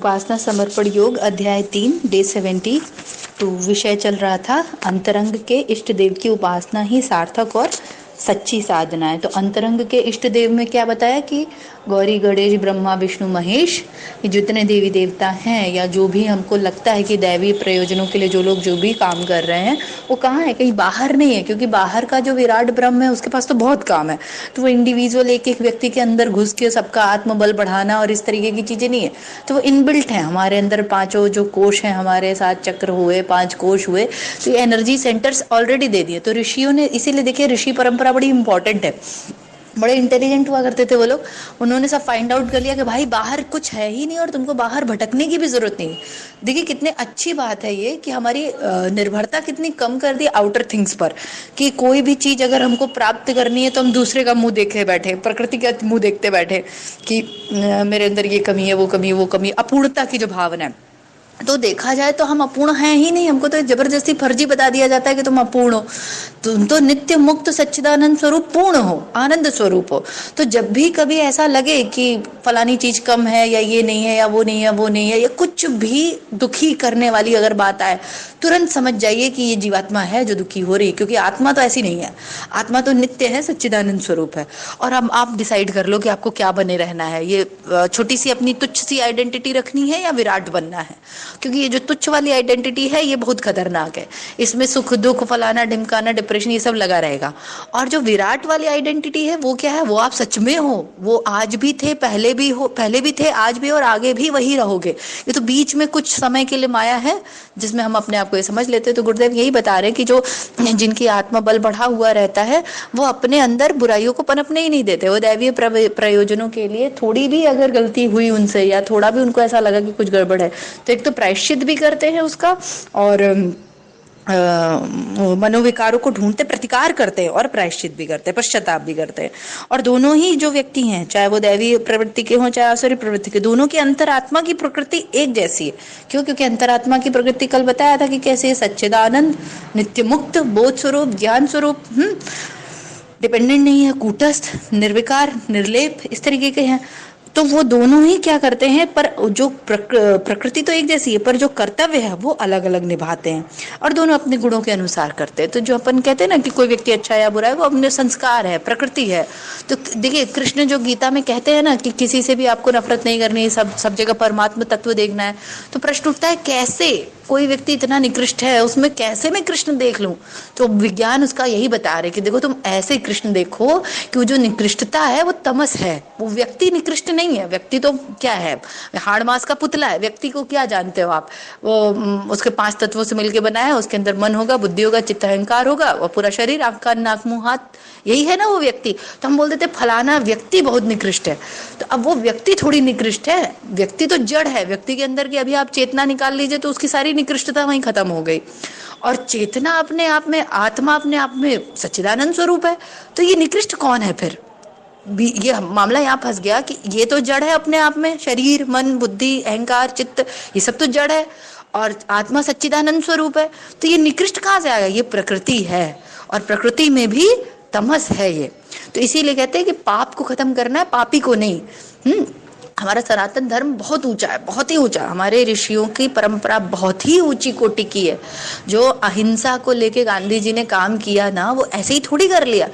उपासना समर्पण योग अध्याय 3 डे 72 विषय चल रहा था अंतरंग के इष्ट देव की उपासना ही सार्थक और सच्ची साधना है। तो अंतरंग के इष्ट देव में क्या बताया कि गौरी गणेश ब्रह्मा विष्णु महेश, ये जितने देवी देवता हैं या जो भी हमको लगता है कि दैवी प्रयोजनों के लिए जो लोग जो भी काम कर रहे हैं वो कहाँ है, कहीं बाहर नहीं है। क्योंकि बाहर का जो विराट ब्रह्म है उसके पास तो बहुत काम है, तो वो इंडिविजुअल एक एक व्यक्ति के अंदर घुस के सबका आत्मबल बढ़ाना और इस तरीके की चीजें नहीं है। तो वो इनबिल्ट है हमारे अंदर। पांचों जो कोश हैं हमारे, 7 चक्र हुए, 5 कोश हुए, तो ये एनर्जी सेंटर्स ऑलरेडी दे दिए। तो ऋषियों ने, इसीलिए देखिए ऋषि परंपरा बड़ी इंपॉर्टेंट है। बड़े इंटेलिजेंट हुआ करते थे वो लोग। उन्होंने सब फाइंड आउट कर लिया कि भाई बाहर कुछ है ही नहीं और तुमको बाहर भटकने की भी जरूरत नहीं। देखिए कितने अच्छी बात है ये कि हमारी निर्भरता कितनी कम कर दी आउटर थिंग्स पर, कि कोई भी चीज अगर हमको प्राप्त करनी है तो हम दूसरे का मुंह देखे बैठे, प्रकृति का मुंह देखते बैठे कि मेरे अंदर ये कमी है, वो कमी है, वो कमी, अपूर्णता की जो भावना है। तो देखा जाए तो हम अपूर्ण हैं ही नहीं, हमको तो जबरदस्ती फर्जी बता दिया जाता है कि तुम अपूर्ण हो, तुम तो नित्य मुक्त सच्चिदानंद स्वरूप पूर्ण हो, आनंद स्वरूप हो। तो जब भी कभी ऐसा लगे कि फलानी चीज कम है या ये नहीं है या वो नहीं है वो नहीं है या कुछ भी दुखी करने वाली अगर बात आए, तुरंत समझ जाइए कि ये जीवात्मा है जो दुखी हो रही है। क्योंकि आत्मा तो ऐसी नहीं है, आत्मा तो नित्य है, सच्चिदानंद स्वरूप है। और अब आप डिसाइड कर लो कि आपको क्या बने रहना है, ये छोटी सी अपनी तुच्छ सी आइडेंटिटी रखनी है या विराट बनना है। क्योंकि ये जो तुच्छ वाली आइडेंटिटी है ये बहुत खतरनाक है, इसमें सुख दुख फलाना ढिमकाना डिप्रेशन ये सब लगा रहेगा। और जो विराट वाली आइडेंटिटी है वो क्या है, वो आप सच में हो, वो आज भी थे, पहले भी थे, आज भी और आगे भी वही रहोगे। ये तो बीच में कुछ समय के लिए माया है जिसमें हम अपने आप को ये समझ लेते हैं। तो गुरुदेव यही बता रहे हैं कि जो जिनकी आत्मा बल बढ़ा हुआ रहता है वो अपने अंदर बुराइयों को पनपने ही नहीं देते। वो दैवीय प्रयोजनों के लिए थोड़ी भी अगर गलती हुई उनसे या थोड़ा भी उनको ऐसा लगा कि कुछ गड़बड़ है तो एक तो प्रायश्चित भी करते हैं उसका, और मनोविकारों को ढूंढते, प्रतिकार करते हैं और प्रायश्चित भी करते हैं, पश्चाताप भी करते हैं। और दोनों ही जो व्यक्ति हैं, चाहे वो दैवी प्रवृत्ति के हों चाहे आसुरी प्रवृत्ति के, दोनों की अंतरात्मा की प्रकृति एक जैसी है। क्यों? क्योंकि अंतरात्मा की प्रकृति कल बताया था कि कैसे सच्चिदानंद, नित्य मुक्त, बोध स्वरूप, ज्ञान स्वरूप, डिपेंडेंट नहीं है, कूटस्थ, निर्विकार, निर्लेप, इस तरीके के हैं। तो वो दोनों ही क्या करते हैं, पर जो प्रकृति तो एक जैसी है पर जो कर्तव्य है वो अलग अलग निभाते हैं और दोनों अपने गुणों के अनुसार करते हैं। तो जो अपन कहते हैं ना कि कोई व्यक्ति अच्छा या बुरा है, वो अपने संस्कार है, प्रकृति है। तो देखिए कृष्ण जो गीता में कहते हैं ना कि किसी से भी आपको नफरत नहीं करनी, सब जगह परमात्मा तत्व देखना है। तो प्रश्न उठता है कैसे कोई व्यक्ति इतना निकृष्ट है, उसमें कैसे मैं कृष्ण देख लूं? तो विज्ञान उसका यही बता रहे कि देखो तुम ऐसे कृष्ण देखो कि वो जो निकृष्टता है वो तमस है, वो व्यक्ति निकृष्ट नहीं है। व्यक्ति तो क्या है, हाड़ मांस का पुतला है। व्यक्ति को क्या जानते हो आप? वो उसके 5 तत्वों से मिलकर बना है, उसके अंदर मन होगा, बुद्धि होगा, चित्त अहंकार होगा, और पूरा शरीर, आंख कान नाक मुंह हाथ, यही है ना वो व्यक्ति। तो हम बोल देते फलाना व्यक्ति बहुत निकृष्ट है। तो अब वो व्यक्ति थोड़ी निकृष्ट है, व्यक्ति तो जड़ है। व्यक्ति के अंदर की अभी आप चेतना निकाल लीजिए तो उसकी सारी निकृष्टता वहीं खत्म हो गई। और चेतना अपने आप में, आत्मा अपने आप में सच्चिदानंद स्वरूप है। तो ये निकृष्ट कौन है फिर? ये मामला यहाँ फंस गया कि ये तो जड़ है अपने आप में, शरीर, मन, बुद्धि, अहंकार, चित्त, ये सब तो जड़ है और आत्मा सच्चिदानंद स्वरूप है। तो ये निकृष्ट कहाँ से आएगा? ये प्रकृति है और प्रकृति में भी तमस है ये। तो इसीलिए कहते हैं कि पाप को खत्म करना है, पापी को नहीं। हमारा सनातन धर्म बहुत ऊंचा है, बहुत ही ऊंचा। हमारे ऋषियों की परंपरा बहुत ही ऊंची कोटि की है। जो अहिंसा को लेके गांधी जी ने काम किया ना, वो ऐसे ही थोड़ी कर लिया।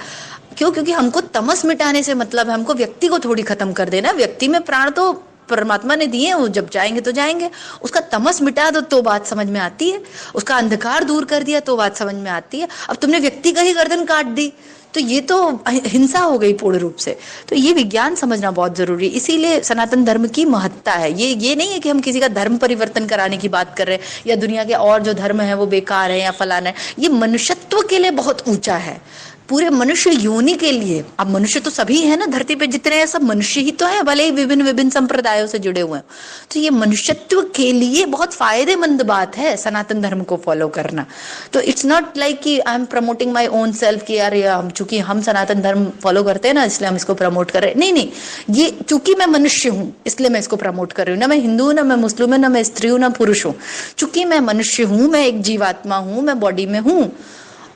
क्यों? क्योंकि हमको तमस मिटाने से मतलब है, हमको व्यक्ति को थोड़ी खत्म कर देना। व्यक्ति में प्राण तो परमात्मा ने दिए, वो जब जाएंगे तो जाएंगे। उसका तमस मिटा दो तो बात समझ में आती है, उसका अंधकार दूर कर दिया तो बात समझ में आती है। अब तुमने व्यक्ति का ही गर्दन काट दी तो ये तो हिंसा हो गई पूर्ण रूप से। तो ये विज्ञान समझना बहुत जरूरी है। इसीलिए सनातन धर्म की महत्ता है। ये नहीं है कि हम किसी का धर्म परिवर्तन कराने की बात कर रहे हैं या दुनिया के और जो धर्म है वो बेकार है या फलाना है। ये मनुष्यत्व के लिए बहुत ऊंचा है, पूरे मनुष्य योनि के लिए। अब मनुष्य तो सभी है ना धरती पे, जितने हैं सब मनुष्य ही तो है, भले ही विभिन्न विभिन्न संप्रदायों से जुड़े हुए हैं। तो ये मनुष्यत्व के लिए बहुत फायदेमंद बात है सनातन धर्म को फॉलो करना। तो इट्स नॉट लाइक कि I am promoting my own self कि यार चूंकि हम सनातन धर्म फॉलो करते हैं ना इसलिए हम इसको प्रमोट कर रहे हैं। नहीं, ये चूंकि मैं मनुष्य हूँ इसलिए मैं इसको प्रमोट कर रही हूँ। ना मैं हिंदू हूँ, ना मैं मुस्लिम हूँ, ना मैं स्त्री हूँ, ना पुरुष हूँ। चूंकि मैं मनुष्य हूँ, मैं एक जीवात्मा हूँ, मैं बॉडी में हूँ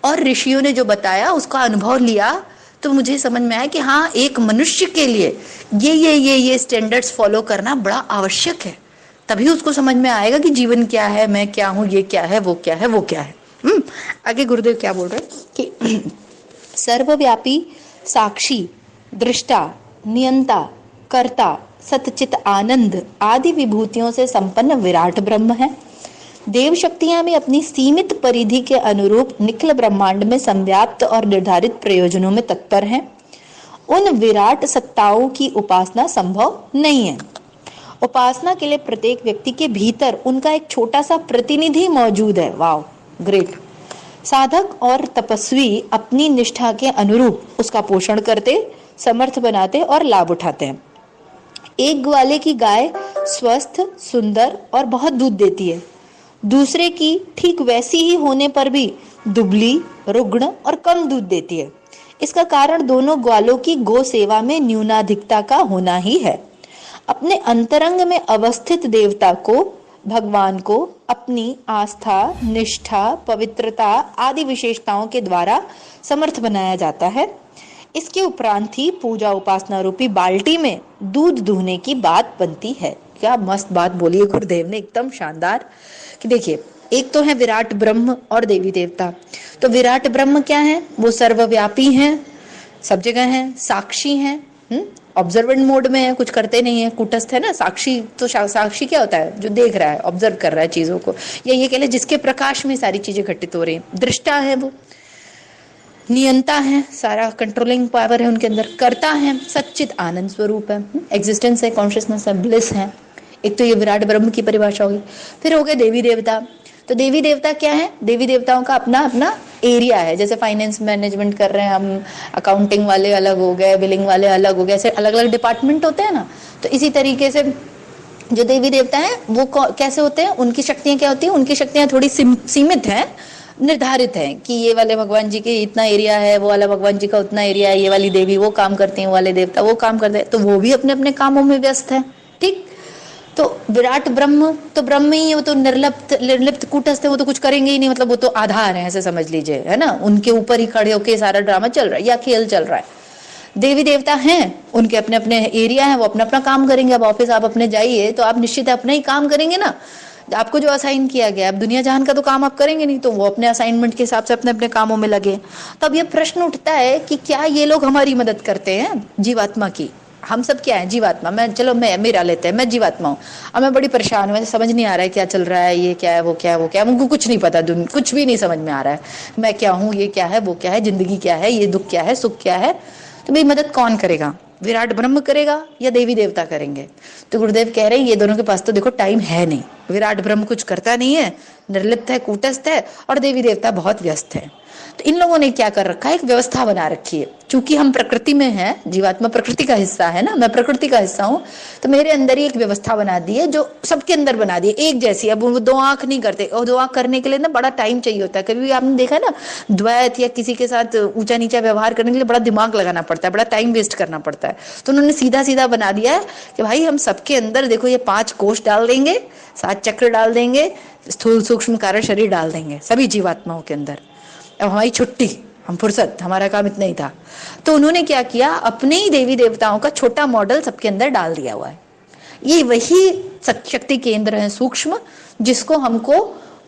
और ऋषियों ने जो बताया उसका अनुभव लिया तो मुझे समझ में आया कि हाँ, एक मनुष्य के लिए ये स्टैंडर्ड्स फॉलो करना बड़ा आवश्यक है। तभी उसको समझ में आएगा कि जीवन क्या है, मैं क्या हूं, ये क्या है, वो क्या है, वो क्या है। आगे गुरुदेव क्या बोल रहे हैं कि सर्वव्यापी, साक्षी, दृष्टा, नियंता, कर्ता, सतचित आनंद आदि विभूतियों से संपन्न विराट ब्रह्म है। देव शक्तियां भी अपनी सीमित परिधि के अनुरूप निखिल ब्रह्मांड में संव्याप्त और निर्धारित प्रयोजनों में तत्पर हैं। उन विराट सत्ताओं की उपासना संभव नहीं है। उपासना के लिए प्रत्येक व्यक्ति के भीतर उनका एक छोटा सा प्रतिनिधि मौजूद है। वाह, ग्रेट। साधक और तपस्वी अपनी निष्ठा के अनुरूप उसका पोषण करते, समर्थ बनाते और लाभ उठाते हैं। एक ग्वाले की गाय स्वस्थ, सुंदर और बहुत दूध देती है। दूसरे की ठीक वैसी ही होने पर भी दुबली, रुग्ण और कम दूध देती है। इसका कारण दोनों ग्वालों की गो सेवा में न्यूनाधिकता का होना ही है। अपने अंतरंग में अवस्थित देवता को, भगवान को अपनी आस्था, निष्ठा, पवित्रता आदि विशेषताओं के द्वारा समर्थ बनाया जाता है। इसके उपरांत ही पूजा उपासना रूपी बाल्टी में दूध दूहने की बात बनती है। क्या मस्त बात बोली है गुरुदेव ने, एकदम शानदार। कि देखिए, एक तो है विराट ब्रह्म और देवी देवता। तो विराट ब्रह्म क्या है? वो सर्वव्यापी हैं, सब जगह हैं, साक्षी हैं, ऑब्जर्वेंट मोड में है, कुछ करते नहीं है, कुटस्थ है ना। साक्षी तो साक्षी क्या होता है? जो देख रहा है, ऑब्जर्व कर रहा है चीजों को, या ये कह ले जिसके प्रकाश में सारी चीजें घटित हो रही हैं। दृष्टा है वो, नियंता है, सारा कंट्रोलिंग पावर है उनके अंदर। कर्ता है, सच्चित आनंद स्वरूप है, एग्जिस्टेंस है, कॉन्शियसनेस है, ब्लिस है। एक तो ये विराट ब्रह्म की परिभाषा होगी। फिर हो गए देवी देवता। तो देवी देवता क्या है? देवी देवताओं का अपना अपना एरिया है। जैसे फाइनेंस मैनेजमेंट कर रहे हैं हम, अकाउंटिंग वाले अलग हो गए, बिलिंग वाले अलग हो गए, ऐसे अलग अलग डिपार्टमेंट होते हैं ना। तो इसी तरीके से जो देवी देवता हैं वो कैसे होते हैं, उनकी शक्तियां क्या होती हैं? उनकी शक्तियां थोड़ी सीमित हैं, निर्धारित है कि ये वाले भगवान जी के इतना एरिया है, वो वाला भगवान जी का उतना एरिया है, ये वाली देवी वो काम करती है, वो वाले देवता वो काम करते हैं। तो वो भी अपने अपने कामों में व्यस्त है। ठीक, तो विराट ब्रह्म तो ब्रह्म ही है, वो तो निर्लिप्त कूटस्थ है, वो तो कुछ करेंगे ही नहीं, मतलब वो तो आधार है, ऐसे समझ लीजिए, है ना। उनके ऊपर ही खड़े होके सारा ड्रामा चल रहा है या खेल चल रहा है। देवी देवता हैं, उनके अपने अपने एरिया है, वो अपना अपना काम करेंगे। अब ऑफिस आप अपने जाइए तो आप निश्चित अपना ही काम करेंगे ना। आपको जो असाइन किया गया, अब दुनिया जहान का तो काम आप करेंगे नहीं, तो वो अपने असाइनमेंट के हिसाब से अपने अपने कामों में लगे। तो अब ये प्रश्न उठता है कि क्या ये लोग हमारी मदद करते हैं जीवात्मा की? हम सब क्या है? जीवात्मा। मैं मेरा लेते हैं, मैं जीवात्मा हूँ। अब मैं बड़ी परेशान हूँ, मुझे समझ नहीं आ रहा है क्या चल रहा है, ये क्या है, वो क्या है, वो क्या है, मुझको कुछ नहीं पता, कुछ भी नहीं समझ में आ रहा है। मैं क्या हूँ, ये क्या है, वो क्या है, जिंदगी क्या है, ये दुख क्या है, सुख क्या है। तो भाई मदद कौन करेगा? विराट ब्रह्म करेगा या देवी देवता करेंगे? तो गुरुदेव कह रहे हैं ये दोनों के पास तो देखो टाइम है नहीं। विराट ब्रह्म कुछ करता नहीं है, निर्लिप्त है, कूटस्थ है, और देवी देवता बहुत व्यस्त है। तो इन लोगों ने क्या कर रखा है? एक व्यवस्था बना रखी है। चूंकि हम प्रकृति में हैं, जीवात्मा प्रकृति का हिस्सा है ना, मैं प्रकृति का हिस्सा हूँ, तो मेरे अंदर ही एक व्यवस्था बना दी है, जो सबके अंदर बना दी है, एक जैसी। अब वो दो आंख नहीं करते, और दो आंख करने के लिए ना बड़ा टाइम चाहिए होता है। कभी भी आपने देखा ना, द्वैत या किसी के साथ ऊंचा नीचा व्यवहार करने के लिए बड़ा दिमाग लगाना पड़ता है, बड़ा टाइम वेस्ट करना पड़ता है। तो उन्होंने सीधा सीधा बना दिया है कि भाई हम सबके अंदर देखो ये 5 कोष डाल देंगे, 7 चक्र डाल देंगे, स्थूल सूक्ष्म कारण शरीर डाल देंगे सभी जीवात्माओं के अंदर। अब हमारी छुट्टी, हम फुर्सत, हमारा काम इतना ही था। तो उन्होंने क्या किया? अपने ही देवी देवताओं का छोटा मॉडल सबके अंदर डाल दिया हुआ है। ये वही शक्ति केंद्र है सूक्ष्म, जिसको हमको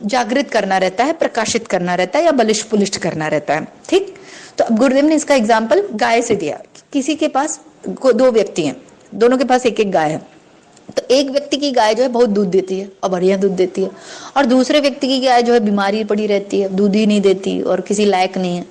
जागृत करना रहता है, प्रकाशित करना रहता है, या बलिष्ठ पुलिष्ठ करना रहता है। ठीक, तो अब गुरुदेव ने इसका एग्जाम्पल गाय से दिया। किसी के पास 2 व्यक्ति हैं, दोनों के पास एक एक गाय है। तो एक व्यक्ति की गाय जो है बहुत दूध देती है और बढ़िया दूध देती है, और दूसरे व्यक्ति की गाय जो है बीमारी पड़ी रहती है, दूध ही नहीं देती और किसी लायक नहीं है।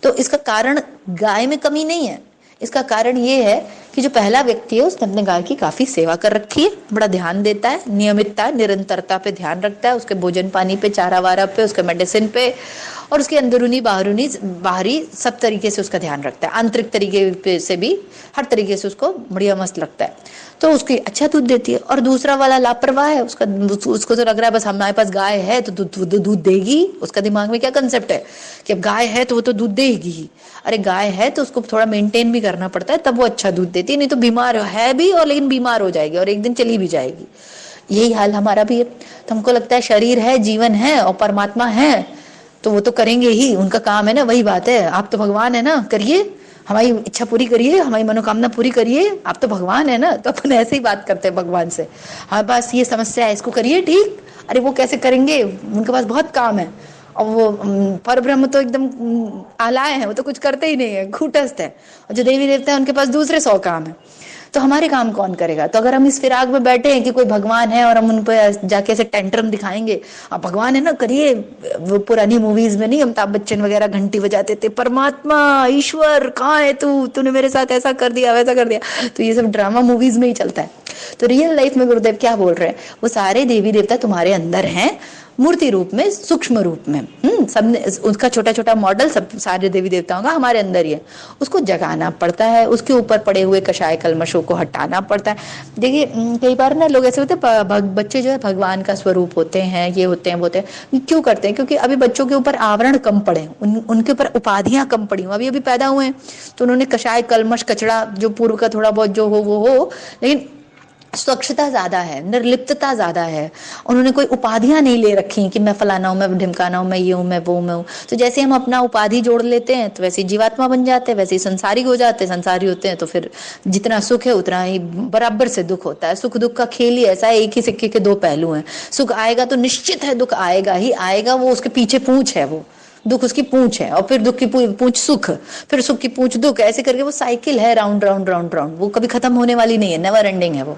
तो इसका कारण गाय में कमी नहीं है, इसका कारण ये है कि जो पहला व्यक्ति है उसने अपने गाय की काफी सेवा कर रखी है, बड़ा ध्यान देता है, नियमितता निरंतरता पे ध्यान रखता है, उसके भोजन पानी पे, चारा वारा पे, उसके मेडिसिन पे, और उसके अंदरूनी बाहरी सब तरीके से उसका ध्यान रखता है। आंतरिक तरीके से भी हर तरीके से उसको बढ़िया मस्त लगता है, तो उसकी अच्छा दूध देती है। और दूसरा वाला लापरवाह है, उसको तो लग रहा है बस हमारे पास गाय है तो दूध देगी। उसका दिमाग में क्या कंसेप्ट है कि अब गाय है तो वो तो दूध देगी ही। अरे गाय है तो उसको थोड़ा मेंटेन भी करना पड़ता है, तब वो अच्छा दूध देती है, नहीं तो बीमार है भी, और लेकिन बीमार हो जाएगी और एक दिन चली भी जाएगी। यही हाल हमारा भी है। तो हमको लगता है शरीर है, जीवन है और परमात्मा है, तो वो तो करेंगे ही, उनका काम है ना, वही बात है। आप तो भगवान है ना, करिए, हमारी इच्छा पूरी करिए, हमारी मनोकामना पूरी करिए, आप तो भगवान है ना। तो अपन ऐसे ही बात करते हैं भगवान से, हमारे पास ये समस्या है, इसको करिए ठीक। अरे वो कैसे करेंगे, उनके पास बहुत काम है। और वो पर ब्रह्म तो एकदम आलाए हैं, वो तो कुछ करते ही नहीं है, घूटस्थ है। और जो देवी देवता है उनके पास दूसरे 100 काम है, तो हमारे काम कौन करेगा। तो अगर हम इस फिराक में बैठे हैं कि कोई भगवान है और हम उन पर जाके ऐसे टेंट्रम दिखाएंगे, अब भगवान है ना करिए, वो पुरानी मूवीज में नहीं अमिताभ बच्चन वगैरह घंटी बजाते थे, परमात्मा ईश्वर कहाँ है तू, तूने मेरे साथ ऐसा कर दिया वैसा कर दिया। तो ये सब ड्रामा मूवीज में ही चलता है। तो रियल लाइफ में गुरुदेव क्या बोल रहे हैं, वो सारे देवी देवता तुम्हारे अंदर हैं, मूर्ति रूप में, सूक्ष्म रूप में। सबने उसका छोटा छोटा मॉडल सब सारे देवी देवताओं का हमारे अंदर ही है। उसको जगाना पड़ता है, उसके ऊपर पड़े हुए कषाय कलमशों को हटाना पड़ता है। देखिए कई बार ना लोग ऐसे होते हैं, बच्चे जो है भगवान का स्वरूप होते हैं, ये होते हैं वो होते हैं। क्यों करते हैं, क्योंकि अभी बच्चों के ऊपर आवरण कम पड़े, उनके ऊपर उपाधियां कम पड़ी हुई, अभी पैदा हुए हैं, तो उन्होंने कषाय कलमश कचड़ा जो पूर्व का थोड़ा बहुत जो हो वो हो, लेकिन स्वच्छता ज्यादा है, निर्लिप्तता ज्यादा है। उन्होंने कोई उपाधियां नहीं ले रखी कि मैं फलाना हूं, मैं ढिमकाना हूं, मैं ये हूं, मैं वो हूं। तो जैसे हम अपना उपाधि जोड़ लेते हैं तो वैसे जीवात्मा बन जाते हैं, वैसे ही संसारी हो जाते हैं। संसारी होते हैं तो फिर जितना सुख है उतना ही बराबर से दुख होता है। सुख दुख का खेल ही ऐसा है, एक ही सिक्के के 2 पहलू हैं। सुख आएगा तो निश्चित है दुख आएगा ही आएगा, वो उसके पीछे पूंछ है, वो दुख उसकी पूंछ है, और फिर दुख की पूंछ सुख, फिर सुख की पूंछ दुख, ऐसे करके वो साइकिल है, राउंड राउंड राउंड राउंड, वो कभी खत्म होने वाली नहीं है, नेवर एंडिंग है वो।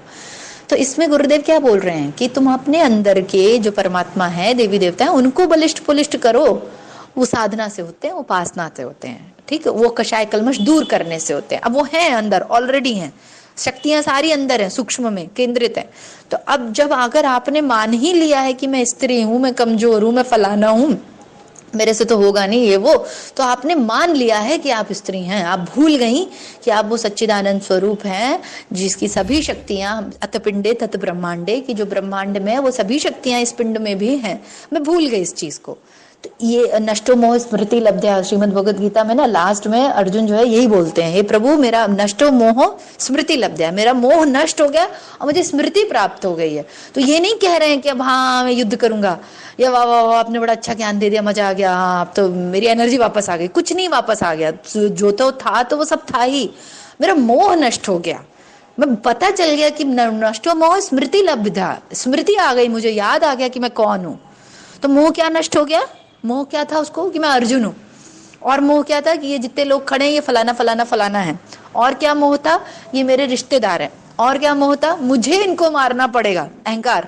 तो इसमें गुरुदेव क्या बोल रहे हैं कि तुम अपने अंदर के जो परमात्मा है, देवी देवता है, उनको बलिष्ठ पुलिष्ठ करो। वो साधना से होते हैं, उपासना से होते हैं, ठीक है, वो कषाय कलमश दूर करने से होते हैं। अब वो हैं अंदर, ऑलरेडी हैं, शक्तियां सारी अंदर है, सूक्ष्म में केंद्रित है। तो अब जब अगर आपने मान ही लिया है कि मैं स्त्री हूं, मैं कमजोर हूं, मैं फलाना हूं, मेरे से तो होगा नहीं ये वो, तो आपने मान लिया है कि आप स्त्री हैं। आप भूल गई कि आप वो सच्चिदानंद स्वरूप हैं जिसकी सभी शक्तियां अत पिंडे तत ब्रह्मांडे, की जो ब्रह्मांड में है वो सभी शक्तियां इस पिंड में भी हैं। मैं भूल गई इस चीज को। तो ये नष्टो मोह स्मृति लब्ध्या, श्रीमद् भगवद गीता में ना लास्ट में अर्जुन जो है यही बोलते हैं, हे प्रभु मेरा नष्टो मोह स्मृति लब्ध्या, मेरा मोह नष्ट हो गया और मुझे स्मृति प्राप्त हो गई है। तो ये नहीं कह रहे हैं कि अब हाँ मैं युद्ध करूंगा, या वाह वाह वाह आपने बड़ा अच्छा ज्ञान दे दिया, मजा आ गया, हाँ अब तो मेरी एनर्जी वापस आ गई। कुछ नहीं वापस आ गया, जो तो था तो वो सब था ही, मेरा मोह नष्ट हो गया। मैं पता चल गया कि नष्टो मोह स्मृति लब्धा, स्मृति आ गई, मुझे याद आ गया कि मैं कौन हूं। तो मोह क्या नष्ट हो गया, मोह क्या था उसको कि मैं अर्जुन हूं, और मोह क्या था कि ये जितने लोग खड़े हैं ये फलाना फलाना फलाना है, और क्या मोह था ये मेरे रिश्तेदार हैं, और क्या मोह था मुझे इनको मारना पड़ेगा, अहंकार,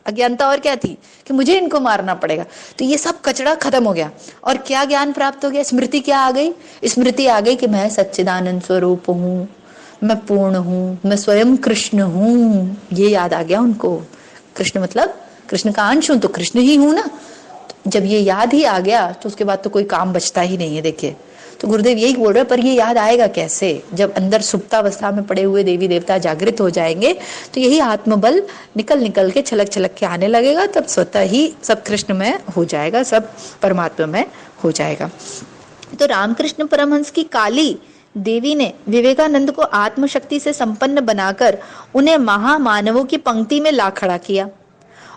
अज्ञानता और क्या थी कि मुझे इनको मारना पड़ेगा। तो ये सब कचड़ा खत्म हो गया और क्या ज्ञान प्राप्त हो गया, स्मृति क्या आ गई, स्मृति आ गई कि मैं सच्चिदानंद स्वरूप हूं, मैं पूर्ण हूं, मैं स्वयं कृष्ण हूं। ये याद आ गया उनको। कृष्ण मतलब कृष्ण का अंश हूं तो कृष्ण ही हूं ना। जब ये याद ही आ गया तो उसके बाद तो कोई काम बचता ही नहीं है। देखिए तो गुरुदेव यही बोल रहे हैं, पर ये याद आएगा कैसे, जब अंदर सुप्तावस्था में पड़े हुए देवी देवता जागृत हो जाएंगे तो यही आत्मबल निकल निकल के छलक छलक के आने लगेगा, तब स्वतः ही सब कृष्ण में हो जाएगा, सब परमात्मा में हो जाएगा। तो रामकृष्ण परमहंस की काली देवी ने विवेकानंद को आत्मशक्ति से संपन्न बनाकर उन्हें महामानवों की पंक्ति में ला खड़ा किया,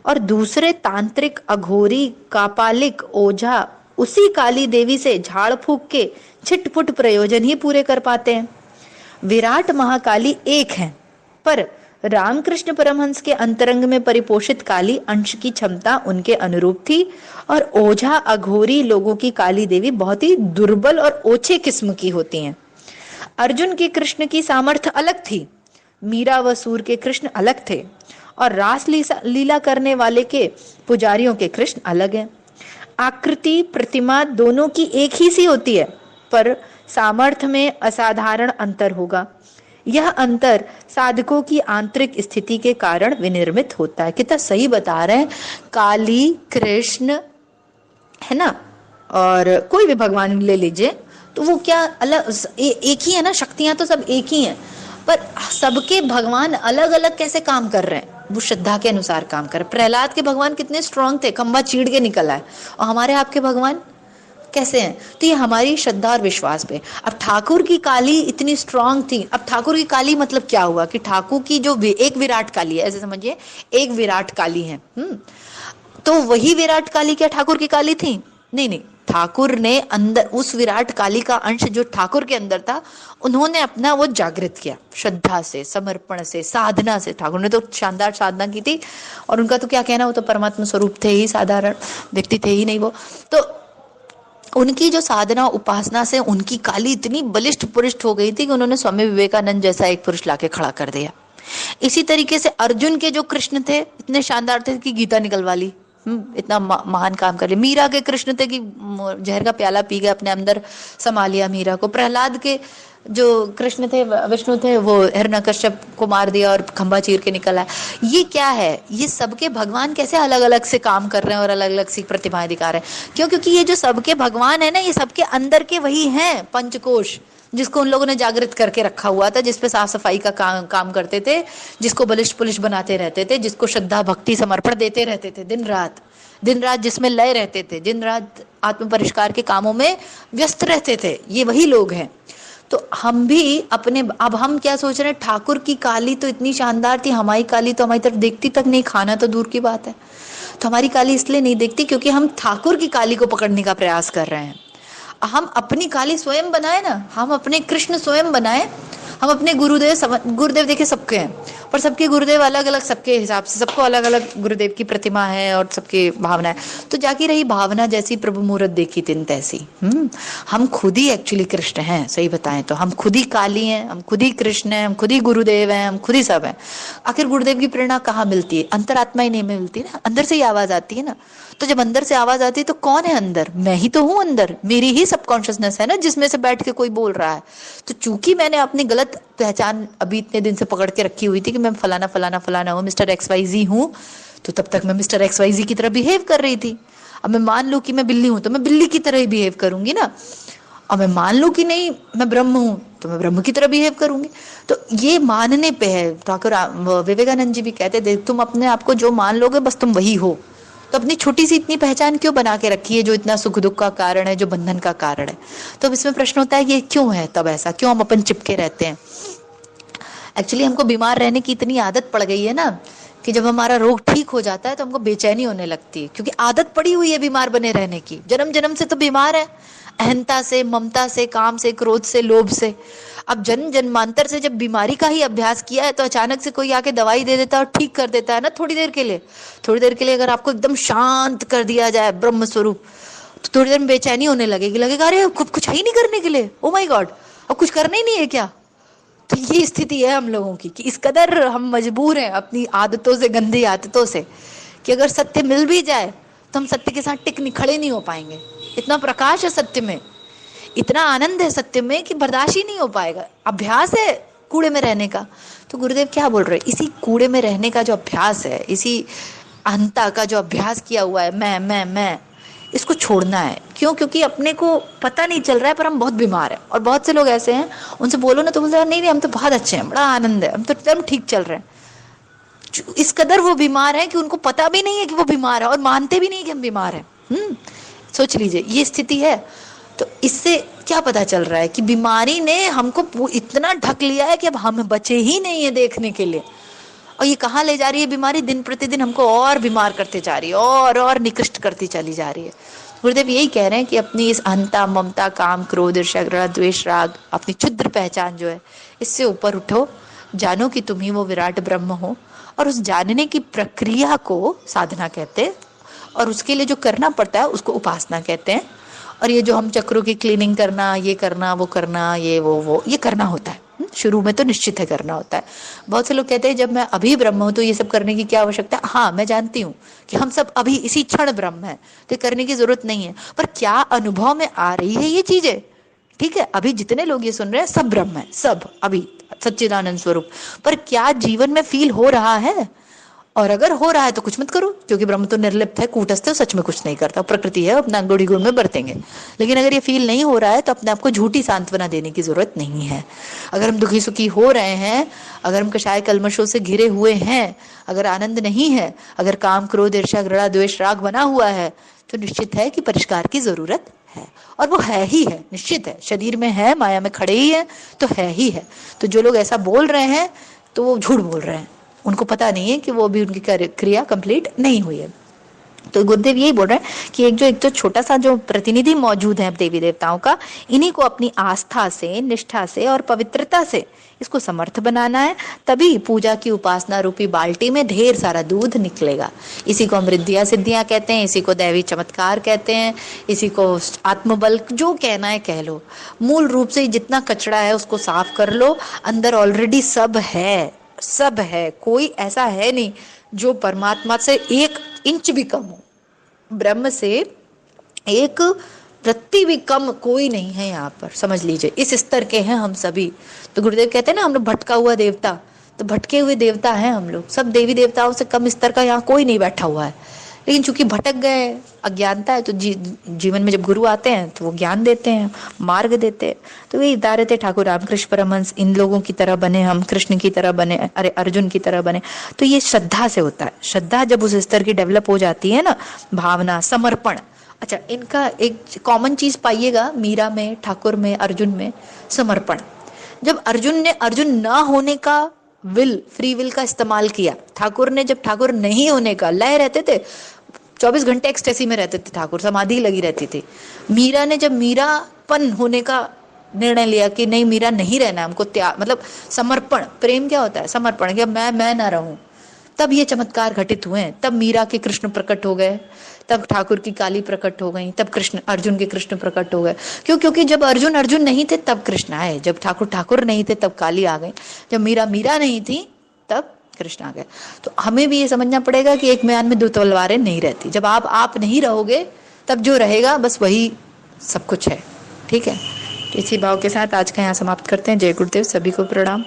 और दूसरे तांत्रिक अघोरी कापालिक ओझा उसी काली देवी से झाड़ फूक के छिटपुट प्रयोजन ही पूरे कर पाते हैं। विराट महाकाली एक है, पर रामकृष्ण परमहंस के अंतरंग में परिपोषित काली अंश की क्षमता उनके अनुरूप थी, और ओझा अघोरी लोगों की काली देवी बहुत ही दुर्बल और ओछे किस्म की होती हैं। अर्जुन की कृष्ण की सामर्थ्य अलग थी, मीरा व सूर के कृष्ण अलग थे, और रास लीला करने वाले के पुजारियों के कृष्ण अलग हैं। आकृति प्रतिमा दोनों की एक ही सी होती है, पर सामर्थ्य में असाधारण अंतर होगा। यह अंतर साधकों की आंतरिक स्थिति के कारण विनिर्मित होता है। कितना सही बता रहे हैं, काली कृष्ण है ना, और कोई भी भगवान ले लीजिए तो वो क्या अलग एक ही है ना, शक्तियां तो सब एक ही हैं, पर सबके भगवान अलग अलग कैसे काम कर रहे हैं, वो श्रद्धा के अनुसार काम कर रहे हैं। प्रहलाद के भगवान कितने स्ट्रांग थे, खंबा चीड़ के निकल आए, और हमारे आपके भगवान कैसे हैं, तो ये हमारी श्रद्धा और विश्वास पे। अब ठाकुर की काली इतनी स्ट्रांग थी, अब ठाकुर की काली मतलब क्या हुआ कि ठाकुर की जो एक विराट काली है, ऐसे समझिए एक विराट काली है, तो वही विराट काली क्या ठाकुर की काली थी? नहीं नहीं, ठाकुर ने अंदर उस विराट काली का अंश जो ठाकुर के अंदर था, उन्होंने अपना वो जागृत किया श्रद्धा से, समर्पण से, साधना से। ठाकुर ने तो शानदार साधना की थी, और उनका तो क्या कहना, वो तो परमात्मा स्वरूप थे ही, साधारण व्यक्ति थे ही नहीं वो। तो उनकी जो साधना उपासना से उनकी काली इतनी बलिष्ठ पुरुष हो गई थी कि उन्होंने स्वामी विवेकानंद जैसा एक पुरुष लाके खड़ा कर दिया। इसी तरीके से अर्जुन के जो कृष्ण थे इतने शानदार थे कि गीता निकलवा ली, इतना महान काम कर लिया। मीरा के कृष्ण थे कि जहर का प्याला पी गए, अपने अंदर समा लिया मीरा को। प्रहलाद के जो कृष्ण थे, विष्णु थे, वो हिरण्यकश्यप को मार दिया और खंभा चीर के निकल आया। ये क्या है, ये सबके भगवान कैसे अलग अलग से काम कर रहे हैं और अलग अलग सी प्रतिभाएं दिखा रहे हैं? क्यों? क्योंकि ये जो सबके भगवान है ना, ये सबके अंदर के वही हैं पंचकोश, जिसको उन लोगों ने जागृत करके रखा हुआ था, जिसपे साफ सफाई का काम करते थे, जिसको बलिष्ठ पुलिश बनाते रहते थे, जिसको श्रद्धा भक्ति समर्पण देते रहते थे दिन रात, जिसमें लय रहते थे, दिन रात आत्म परिष्कार के कामों में व्यस्त रहते थे। ये वही लोग हैं। तो हम भी अपने, अब हम क्या सोच रहे हैं, ठाकुर की काली तो इतनी शानदार थी, हमारी काली तो हमारी तरफ देखती तक नहीं, खाना तो दूर की बात है। तो हमारी काली इसलिए नहीं देखती क्योंकि हम ठाकुर की काली को पकड़ने का प्रयास कर रहे हैं। हम अपनी काली स्वयं बनाए ना, हम अपने कृष्ण स्वयं बनाए, हम अपने गुरुदेव देखे सबके हैं, पर सबके गुरुदेव अलग अलग, सबके हिसाब से सबको अलग अलग गुरुदेव की प्रतिमा है और सबकी भावना है। तो जाकी रही भावना जैसी प्रभु मुहूर्त देखी तिन तैसी। हम खुद ही एक्चुअली कृष्ण हैं, सही बताएं तो हम खुद ही काली हैं, हम खुद ही कृष्ण हैं, हम खुद ही गुरुदेव हैं, हम खुद ही सब हैं। आखिर गुरुदेव की प्रेरणा कहाँ मिलती है? अंतरात्मा ही नहीं मिलती ना, अंदर से ही आवाज आती है ना। तो जब अंदर से आवाज आती है तो कौन है अंदर? मैं ही तो हूं अंदर, मेरी ही सबकॉन्शियसनेस है ना जिसमें से बैठ के कोई बोल रहा है। तो चूंकि मैंने अपनी गलत पहचान अभी इतने दिन से पकड़ के रखी हुई थी कि मैं फलाना फलाना फलाना हूँ, मिस्टर XYZ हूँ, तो तब तक मैं मिस्टर XYZ की तरह बिहेव कर रही थी। अब मैं मान लूं कि मैं बिल्ली हूं तो मैं बिल्ली की तरह ही बिहेव करूंगी ना। और मैं मान लूं कि नहीं मैं ब्रह्म हूं तो मैं ब्रह्म की तरह बिहेव करूंगी। तो ये मानने पे है। ठाकुर विवेकानंद जी भी कहते थे, तुम अपने आप को जो मान लोगे बस तुम वही हो। तो अपनी छोटी सी इतनी पहचान क्यों बना के रखी है जो इतना सुख दुख का कारण है, जो बंधन का कारण है? तो अब इसमें प्रश्न होता है कि क्यों है, तब ऐसा क्यों हम अपन चिपके रहते हैं? एक्चुअली हमको बीमार रहने की इतनी आदत पड़ गई है ना कि जब हमारा रोग ठीक हो जाता है तो हमको बेचैनी होने लगती है, क्योंकि आदत पड़ी हुई है बीमार बने रहने की। जन्म जन्म से तो बीमार है, अहंता से, ममता से, काम से, क्रोध से, लोभ से। अब जन्म जन्मांतर से जब बीमारी का ही अभ्यास किया है तो अचानक से कोई आके दवाई दे देता है और ठीक कर देता है ना थोड़ी देर के लिए। थोड़ी देर के लिए अगर आपको एकदम शांत कर दिया जाए ब्रह्म स्वरूप, तो थोड़ी देर में बेचैनी होने लगेगी, लगेगा अरे कुछ है ही नहीं करने के लिए, ओ माय गॉड अब कुछ करना ही नहीं है क्या? तो ये स्थिति है हम लोगों की कि इस कदर हम मजबूर हैं अपनी आदतों से, गंदी आदतों से, कि अगर सत्य मिल भी जाए तो हम सत्य के साथ खड़े नहीं हो पाएंगे। इतना प्रकाश है सत्य में, इतना आनंद है सत्य में कि बर्दाश्त ही नहीं हो पाएगा। अभ्यास है कूड़े में रहने का। तो गुरुदेव क्या बोल रहे हैं, इसी कूड़े में रहने का जो अभ्यास है, इसी अहंता का जो अभ्यास किया हुआ है, मैं, इसको छोड़ना है। क्यों? क्योंकि अपने को पता नहीं चल रहा है पर हम बहुत बीमार हैं। और बहुत से लोग ऐसे हैं, उनसे बोलो ना तो बोलते हैं नहीं हम तो बहुत अच्छे हैं, बड़ा आनंद है, हम तो एकदम ठीक चल रहे हैं। इस कदर वो बीमार है कि उनको पता भी नहीं है कि वो बीमार है और मानते भी नहीं कि हम बीमार हैं। सोच लीजिए ये स्थिति है। तो इससे क्या पता चल रहा है कि बीमारी ने हमको इतना ढक लिया है कि अब हम बचे ही नहीं है देखने के लिए। और ये कहाँ ले जा रही है बीमारी? दिन प्रतिदिन हमको और बीमार करते जा रही है, और निकृष्ट करती चली जा रही है। गुरुदेव यही कह रहे हैं कि अपनी इस अहंता, ममता, काम, क्रोध, ईर्ष्या, द्वेष, राग, अपनी क्षुद्र पहचान जो है, इससे ऊपर उठो, जानो कि तुम ही वो विराट ब्रह्म हो। और उस जानने की प्रक्रिया को साधना कहते हैं, और उसके लिए जो करना पड़ता है उसको उपासना कहते हैं। और ये जो हम चक्रों की क्लीनिंग करना, ये करना, वो करना, ये वो ये करना होता है। शुरू में तो निश्चित है करना होता है। बहुत से लोग कहते हैं जब मैं अभी ब्रह्म हूं तो ये सब करने की क्या आवश्यकता है? हाँ, मैं जानती हूँ कि हम सब अभी इसी क्षण ब्रह्म है, तो करने की जरूरत नहीं है। पर क्या अनुभव में आ रही है ये चीजें? ठीक है, अभी जितने लोग ये सुन रहे हैं सब ब्रह्म है, सब अभी सच्चिदानंद स्वरूप, पर क्या जीवन में फील हो रहा है? और अगर हो रहा है तो कुछ मत करो, क्योंकि ब्रह्म तो निर्लिप्त है, कूटस्थ है, सच में कुछ नहीं करता, प्रकृति है, अपना गुड़ी गुण में बरतेंगे। लेकिन अगर ये फील नहीं हो रहा है तो अपने आप को झूठी सांत्वना देने की जरूरत नहीं है। अगर हम दुखी सुखी हो रहे हैं, अगर हम कषाय कलमशों से घिरे हुए हैं, अगर आनंद नहीं है, अगर काम, क्रोध, ईर्ष्या, घृणा, द्वेष, राग बना हुआ है, तो निश्चित है कि परिष्कार की जरूरत है। और वो है ही है, निश्चित है, शरीर में है, माया में खड़े ही है, तो है ही है। तो जो लोग ऐसा बोल रहे हैं तो वो झूठ बोल रहे हैं, उनको पता नहीं है कि वो भी उनकी क्रिया कंप्लीट नहीं हुई है। तो गुरुदेव यही बोल रहे हैं कि एक जो छोटा सा जो प्रतिनिधि मौजूद है देवी देवताओं का, इन्हीं को अपनी आस्था से, निष्ठा से और पवित्रता से इसको समर्थ बनाना है, तभी पूजा की उपासना रूपी बाल्टी में ढेर सारा दूध निकलेगा। इसी को हम रिद्धियां सिद्धियां कहते हैं, इसी को दैवी चमत्कार कहते हैं, इसी को आत्मबल, जो कहना है कह लो। मूल रूप से जितना कचरा है उसको साफ कर लो, अंदर ऑलरेडी सब है, सब है। कोई ऐसा है नहीं जो परमात्मा से 1 इंच भी कम हो, ब्रह्म से 1 रत्ती भी कम कोई नहीं है यहाँ पर, समझ लीजिए। इस स्तर के हैं हम सभी। तो गुरुदेव कहते हैं ना, हम लोग भटका हुआ देवता, तो भटके हुए देवता हैं हम लोग। सब देवी देवताओं से कम स्तर का यहाँ कोई नहीं बैठा हुआ है, लेकिन चूंकि भटक गए, अज्ञानता है, तो जीवन में जब गुरु आते हैं तो वो ज्ञान देते हैं, मार्ग देते हैं। तो ये दारे थे ठाकुर रामकृष्ण परमहंस, इन लोगों की तरह बने हम, कृष्ण की तरह बने, अरे अर्जुन की तरह बने। तो ये श्रद्धा से होता है। श्रद्धा जब उस स्तर की डेवलप हो जाती है ना, भावना, समर्पण। अच्छा, इनका एक कॉमन चीज पाइएगा मीरा में, ठाकुर में, अर्जुन में, समर्पण। जब अर्जुन ने अर्जुन ना होने का फ्री विल का इस्तेमाल किया, ठाकुर ने जब ठाकुर नहीं होने का, लय रहते थे 24 घंटे एक्सटेसी में रहते थे ठाकुर, समाधि लगी रहती थी। मीरा ने जब मीरापन होने का निर्णय लिया कि नहीं, मीरा नहीं रहना, हमको त्याग, मतलब समर्पण। प्रेम क्या होता है? समर्पण। कि मैं ना रहूं, तब ये चमत्कार घटित हुए। तब मीरा के कृष्ण प्रकट हो गए, तब ठाकुर की काली प्रकट हो गई, तब कृष्ण अर्जुन के कृष्ण प्रकट हो गए। क्योंकि जब अर्जुन अर्जुन नहीं थे तब कृष्ण आए, जब ठाकुर ठाकुर नहीं थे तब काली आ गई, जब मीरा मीरा नहीं थी तब कृष्ण आ गए। तो हमें भी ये समझना पड़ेगा कि एक म्यान में 2 तलवारें नहीं रहती। जब आप नहीं रहोगे तब जो रहेगा बस वही सब कुछ है। ठीक है, इसी भाव के साथ आज का यहाँ समाप्त करते हैं। जय गुरुदेव, सभी को प्रणाम।